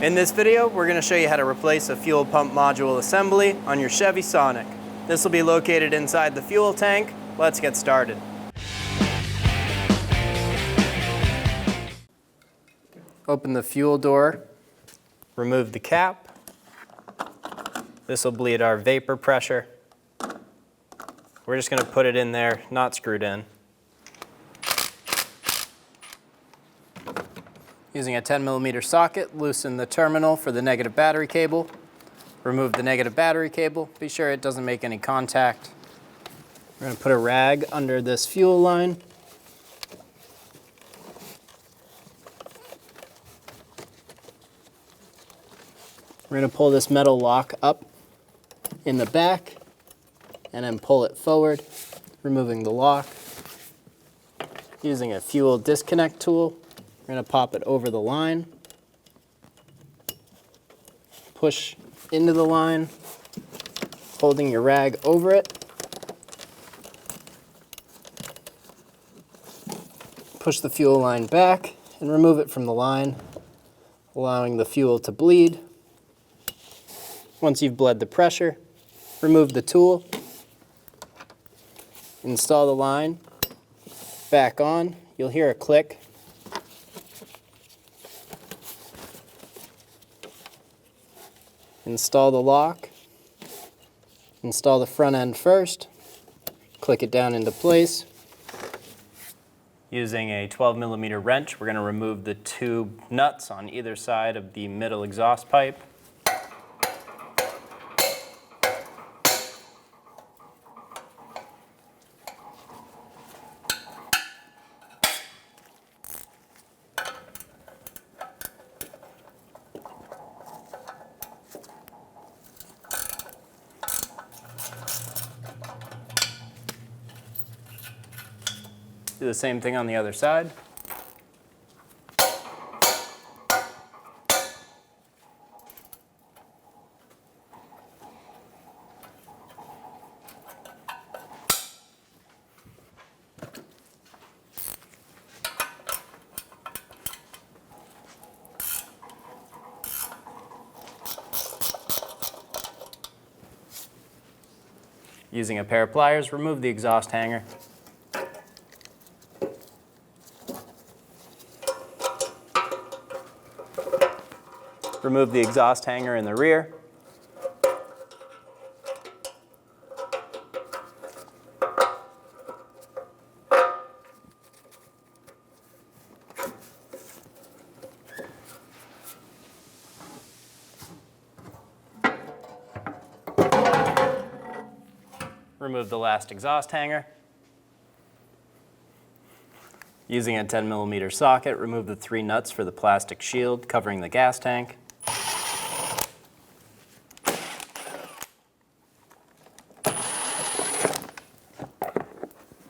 In this video, we're going to show you how to replace a fuel pump module assembly on your Chevy Sonic. This will be located inside the fuel tank. Let's get started. Open the fuel door, remove the cap. This will bleed our vapor pressure. We're just going to put it in there, not screwed in. Using a 10mm socket, loosen the terminal for the negative battery cable. Remove the negative battery cable. Be sure it doesn't make any contact. We're going to put a rag under this fuel line. We're going to pull this metal lock up in the back and then pull it forward, removing the lock. Using a fuel disconnect tool, we're going to pop it over the line, push into the line, holding your rag over it. Push the fuel line back and remove it from the line, allowing the fuel to bleed. Once you've bled the pressure, remove the tool, install the line back on. You'll hear a click. Install the lock. Install the front end first. Click it down into place. Using a 12mm wrench, we're going to remove the two nuts on either side of the middle exhaust pipe. Do the same thing on the other side. Using a pair of pliers, remove the exhaust hanger. Remove the exhaust hanger in the rear. Remove the last exhaust hanger. Using a 10mm socket, remove the 3 nuts for the plastic shield covering the gas tank.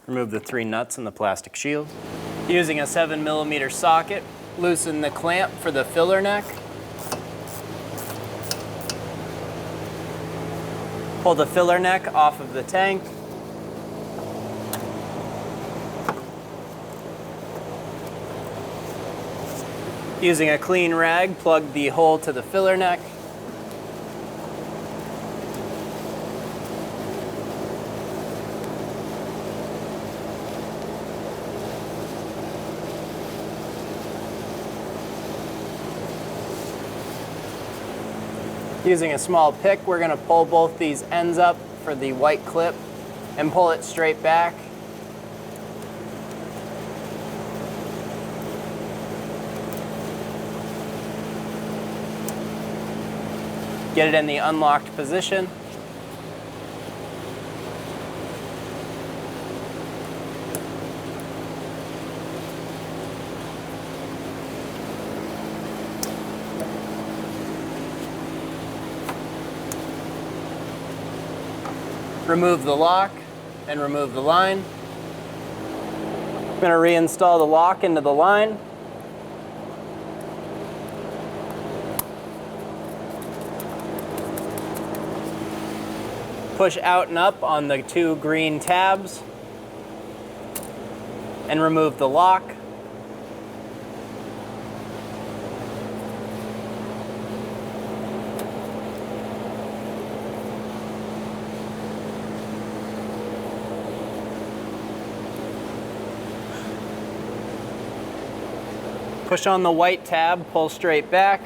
Remove the 3 nuts in the plastic shield. Using a 7mm socket, loosen the clamp for the filler neck. Pull the filler neck off of the tank. Using a clean rag, plug the hole to the filler neck. Using a small pick, we're going to pull both these ends up for the white clip and pull it straight back. Get it in the unlocked position. Remove the lock and remove the line. I'm going to reinstall the lock into the line. Push out and up on the 2 green tabs and remove the lock. Push on the white tab, pull straight back,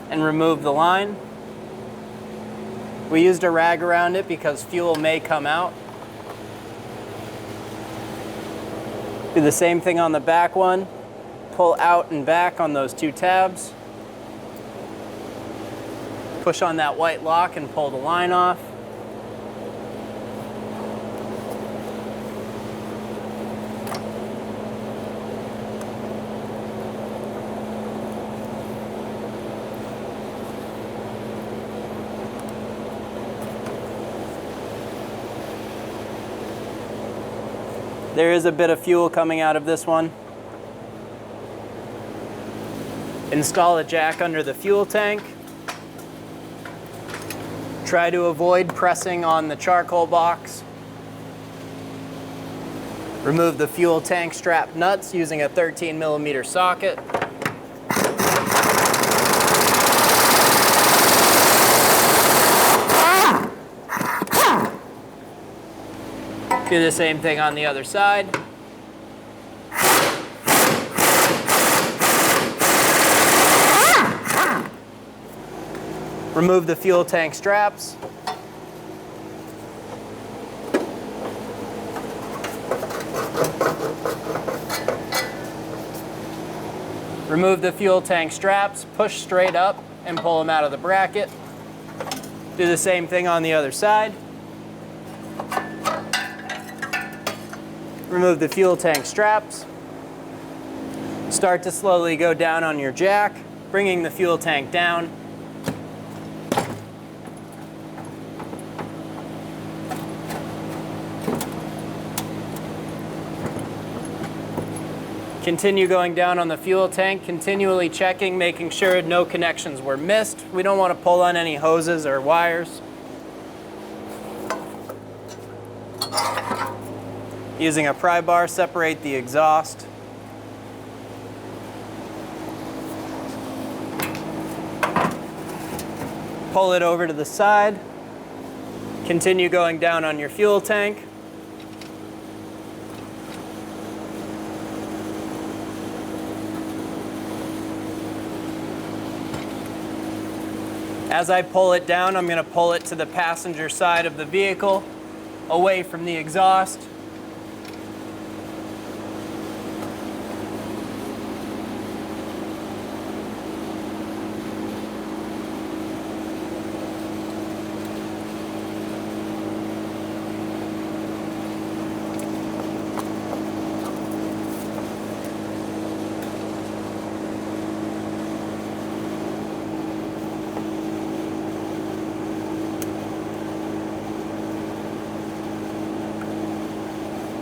and remove the line. We used a rag around it because fuel may come out. Do the same thing on the back one. Pull out and back on those two tabs. Push on that white lock and pull the line off. There is a bit of fuel coming out of this one. Install a jack under the fuel tank. Try to avoid pressing on the charcoal box. Remove the fuel tank strap nuts using a 13mm socket. Do the same thing on the other side. Remove the fuel tank straps. Remove the fuel tank straps, push straight up and pull them out of the bracket. Do the same thing on the other side. Remove the fuel tank straps. Start to slowly go down on your jack, bringing the fuel tank down. Continue going down on the fuel tank, continually checking, making sure no connections were missed. We don't want to pull on any hoses or wires. Using a pry bar, separate the exhaust. Pull it over to the side. Continue going down on your fuel tank. As I pull it down, I'm going to pull it to the passenger side of the vehicle, away from the exhaust.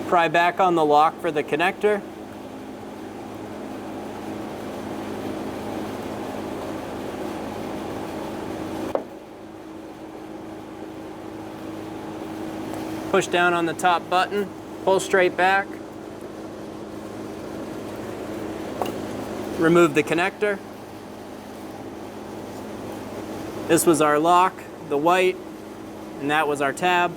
Pry back on the lock for the connector. Push down on the top button, pull straight back. Remove the connector. This was our lock, the white, and that was our tab.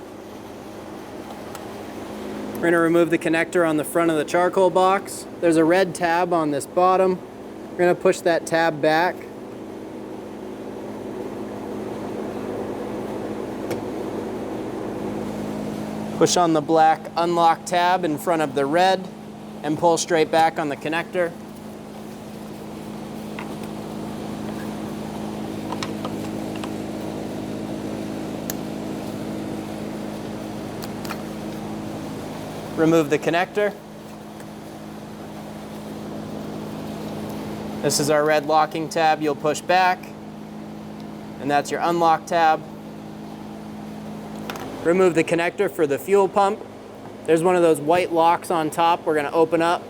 We're going to remove the connector on the front of the charcoal box. There's a red tab on this bottom. We're going to push that tab back. Push on the black unlock tab in front of the red and pull straight back on the connector. Remove the connector. This is our red locking tab. You'll push back, and that's your unlock tab. Remove the connector for the fuel pump. There's one of those white locks on top we're going to open up.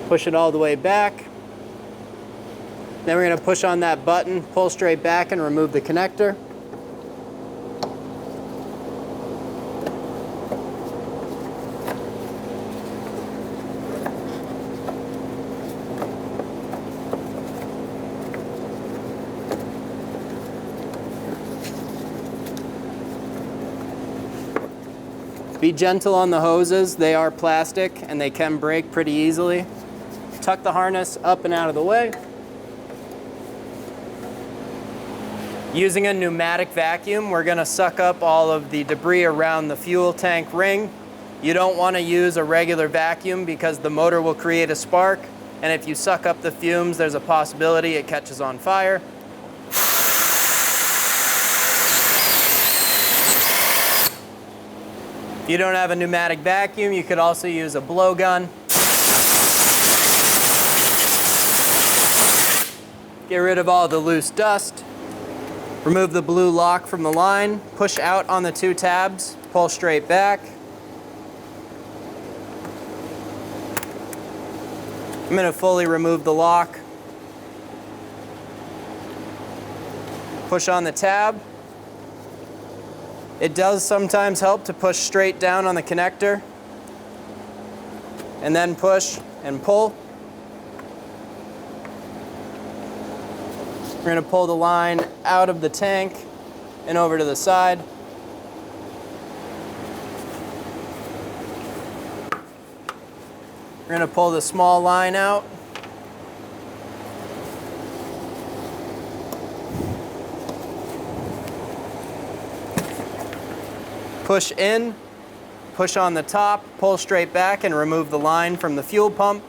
Push it all the way back. Then we're going to push on that button, pull straight back, and remove the connector. Be gentle on the hoses. They are plastic and they can break pretty easily. Tuck the harness up and out of the way. Using a pneumatic vacuum, we're going to suck up all of the debris around the fuel tank ring. You don't want to use a regular vacuum because the motor will create a spark, and if you suck up the fumes, there's a possibility it catches on fire. If you don't have a pneumatic vacuum, you could also use a blowgun. Get rid of all the loose dust. Remove the blue lock from the line, push out on the 2 tabs, pull straight back. I'm going to fully remove the lock. Push on the tab. It does sometimes help to push straight down on the connector, and then push and pull. We're going to pull the line out of the tank and over to the side. We're going to pull the small line out. Push in, push on the top, pull straight back and remove the line from the fuel pump.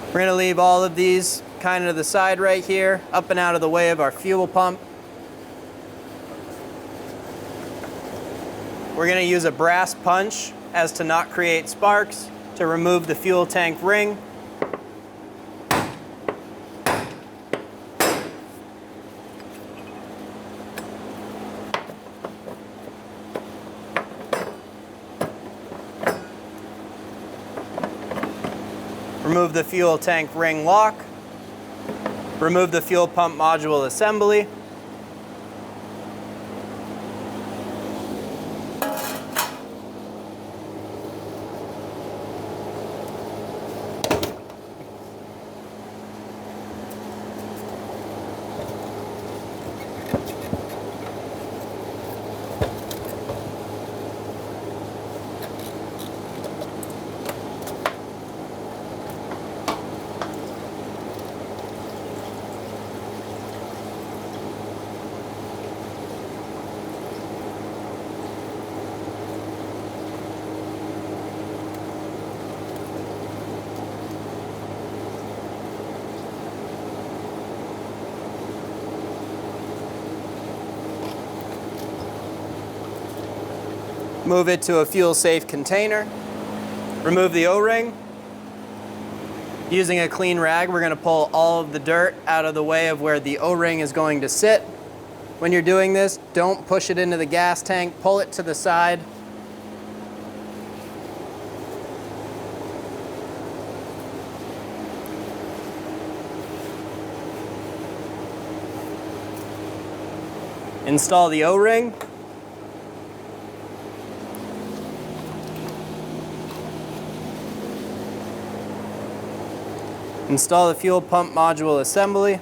We're going to leave all of these kind of to the side right here, up and out of the way of our fuel pump. We're going to use a brass punch as to not create sparks to remove the fuel tank ring. Remove the fuel tank ring lock. Remove the fuel pump module assembly. Move it to a fuel-safe container. Remove the O-ring. Using a clean rag, we're going to pull all of the dirt out of the way of where the O-ring is going to sit. When you're doing this, don't push it into the gas tank. Pull it to the side. Install the O-ring. Install the fuel pump module assembly.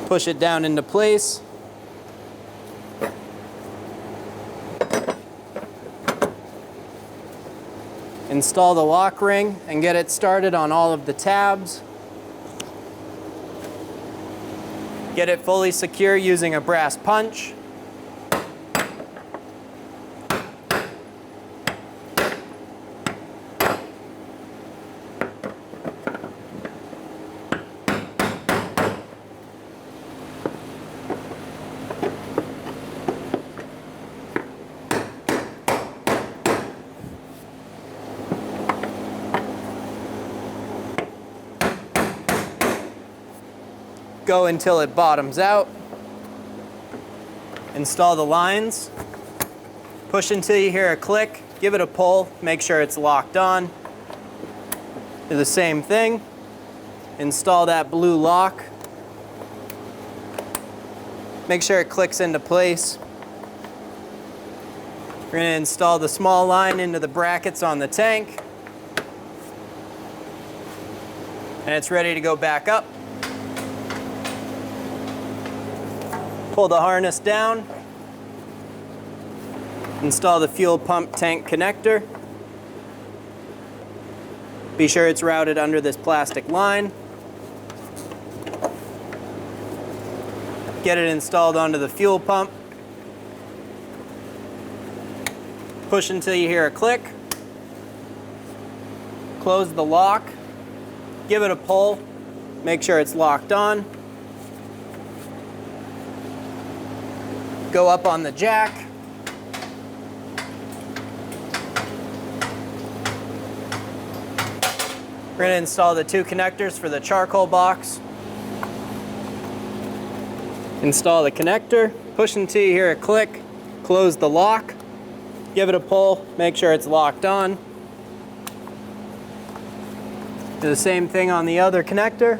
Push it down into place. Install the lock ring and get it started on all of the tabs. Get it fully secure using a brass punch. Go until it bottoms out. Install the lines. Push until you hear a click, give it a pull, make sure it's locked on. Do the same thing. Install that blue lock. Make sure it clicks into place. We're going to install the small line into the brackets on the tank. And it's ready to go back up. Pull the harness down. Install the fuel pump tank connector. Be sure it's routed under this plastic line. Get it installed onto the fuel pump. Push until you hear a click. Close the lock. Give it a pull. Make sure it's locked on. Go up on the jack. We're going to install the 2 connectors for the charcoal box. Install the connector, push until you hear a click, close the lock, give it a pull, make sure it's locked on. Do the same thing on the other connector.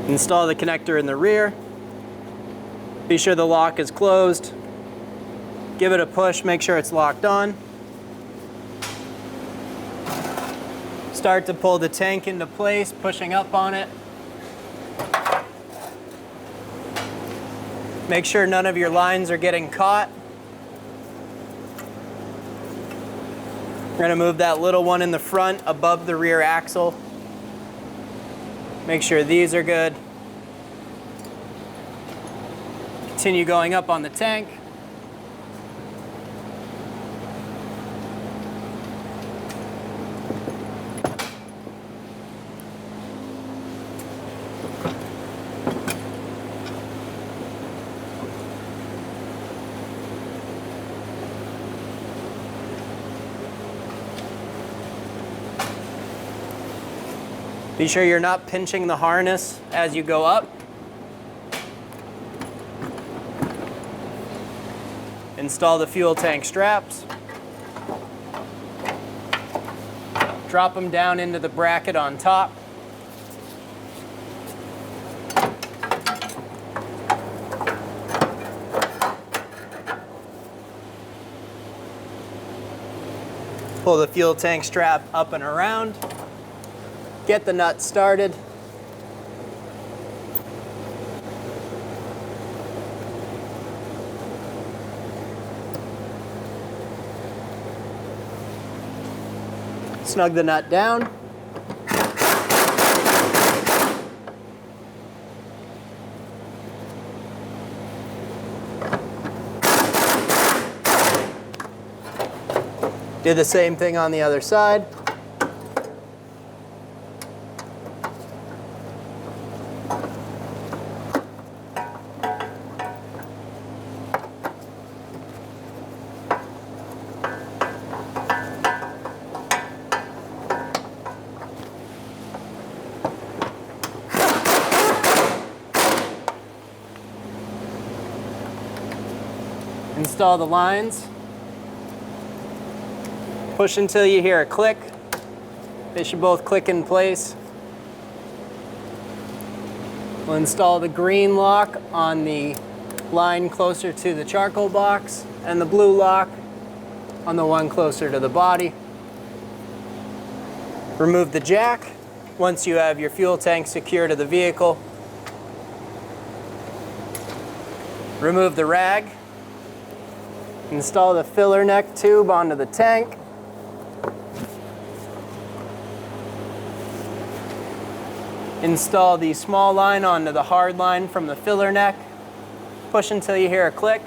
Install the connector in the rear. Be sure the lock is closed. Give it a push, make sure it's locked on. Start to pull the tank into place, pushing up on it. Make sure none of your lines are getting caught. We're going to move that little one in the front above the rear axle. Make sure these are good. Continue going up on the tank. Be sure you're not pinching the harness as you go up. Install the fuel tank straps. Drop them down into the bracket on top. Pull the fuel tank strap up and around. Get the nut started. Snug the nut down. Do the same thing on the other side. Install the lines. Push until you hear a click. They should both click in place. We'll install the green lock on the line closer to the charcoal box and the blue lock on the one closer to the body. Remove the jack once you have your fuel tank secure to the vehicle. Remove the rag. Install the filler neck tube onto the tank. Install the small line onto the hard line from the filler neck. Push until you hear a click.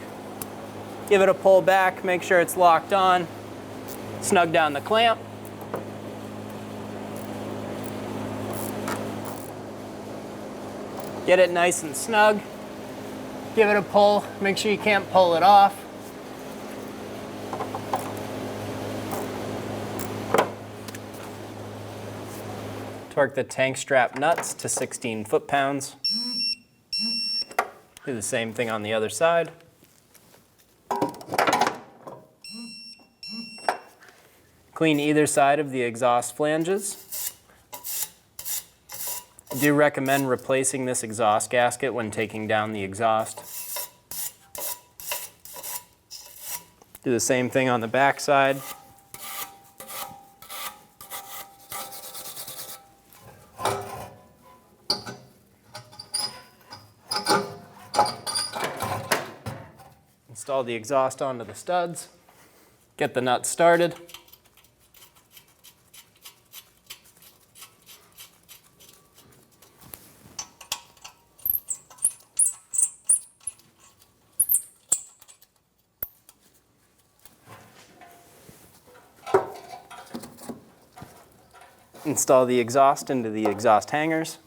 Give it a pull back, make sure it's locked on. Snug down the clamp. Get it nice and snug. Give it a pull, make sure you can't pull it off. Torque the tank strap nuts to 16 foot-pounds. Do the same thing on the other side. Clean either side of the exhaust flanges. I do recommend replacing this exhaust gasket when taking down the exhaust. Do the same thing on the back side. Install the exhaust onto the studs. Get the nuts started. Install the exhaust into the exhaust hangers.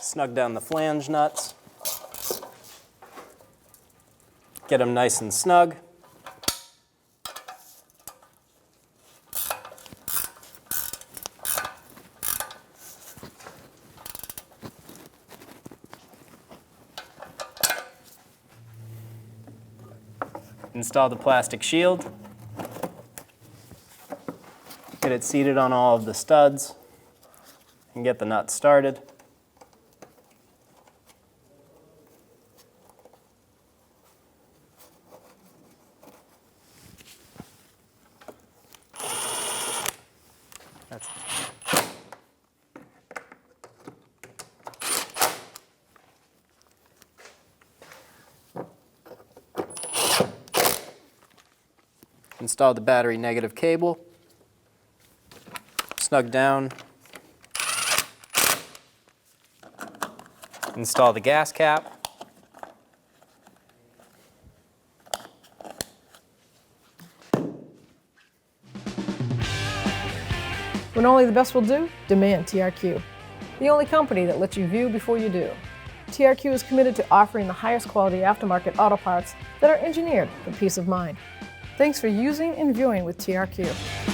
Snug down the flange nuts. Get them nice and snug. Install the plastic shield. Get it seated on all of the studs and get the nuts started. Install the battery negative cable. Snug down. Install the gas cap. When only the best will do, demand TRQ. The only company that lets you view before you do. TRQ is committed to offering the highest quality aftermarket auto parts that are engineered for peace of mind. Thanks for using and viewing with TRQ.